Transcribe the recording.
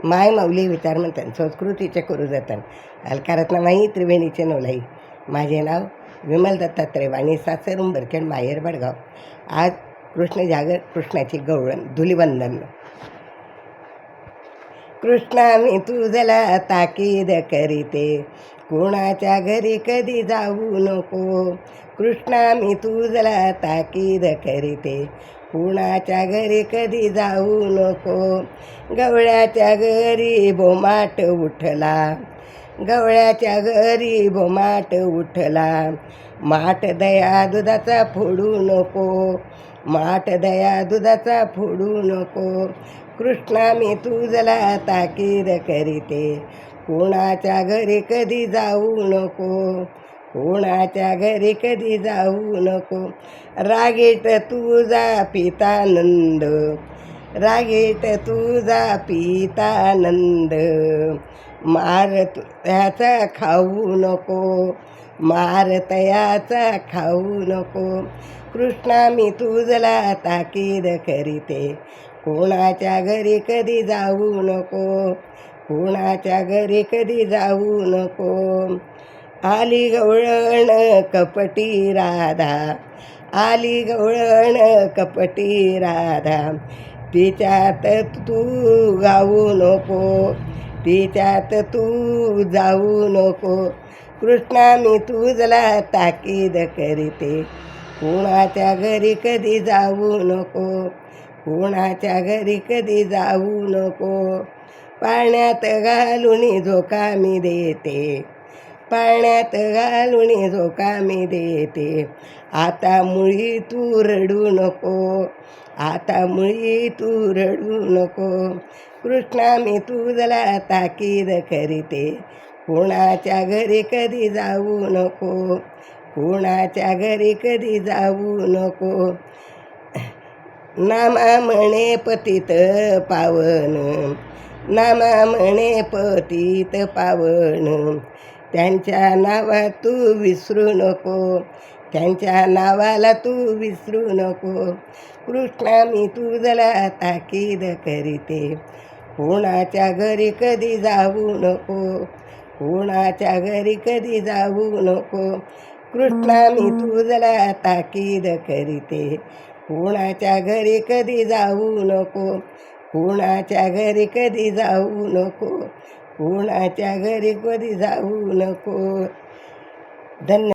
माय माऊली विचार म्हणतात संस्कृतीचे करू जतन अलकारत्नमाई त्रिवेणीचे नवलाई. माझे नाव विमल दत्तात्रय वाणी सासर उंबरखेड माहेर बडगाव. आज कृष्ण जागर कृष्णाची गवळण धुलिवंदन. कृष्णा मी तुझला ताकीद करीते कोणाच्या घरी कधी जाऊ नको. कृष्णा मी तुझला ताकीद करीते कुणाच्या घरी कधी जाऊ नको. गवळ्याच्या घरी बोमाट उठला, गवळ्याच्या घरी बोमाट उठला. माठ दया दुधाचा फोडू नको, माठ दया दुधाचा फोडू नको. कृष्णा मी तुझला ताकीद करीते कोणाच्या घरी कधी जाऊ नको, कोणाच्या घरी कधी जाऊ नको. रागीट तुझा पितानंद, रागीट तुझा पितानंद. मार त्याचा खाऊ नको, मार तयाचा खाऊ नको. कृष्णा मी तुझला ताकीद करीते कोणाच्या घरी कधी जाऊ नको, कोणाच्या घरी कधी जाऊ नको. आली गवळण कपटी राधा, आली गवळण कपटी राधा. तिच्यात तू गाऊ नको, तिच्यात तू जाऊ नको. कृष्णा मी तुझला ताकीद करीते कोणाच्या घरी कधी जाऊ नको, कोणाच्या घरी कधी जाऊ नको. पाण्यात घालून झोका मी देते, पाण्यात घालून झोका मी देते. आता मुळी तू रडू नको, आता मुळी तू रडू नको. कृष्णा मी तुझला ताकीद करीते कोणाच्या घरी कधी जाऊ नको, कोणाच्या घरी कधी जाऊ नको. नामा म्हणे पतित पावन, नामा म्हणे पतित पावन. त्यांच्या नावात तू विसरू नको, त्यांच्या नावाला तू विसरू नको. कृष्णा मी तुझला ताकीद करीते कोणाच्या घरी कधी जाऊ नको, कोणाच्या घरी कधी जाऊ नको. कृष्णा मी तुझला ताकीद करीते कोणाच्या घरी कधी जाऊ नको, कोणाच्या घरी कधी जाऊ नको, कोणाच्या घरी कधी जाऊ नको. धन्यवाद.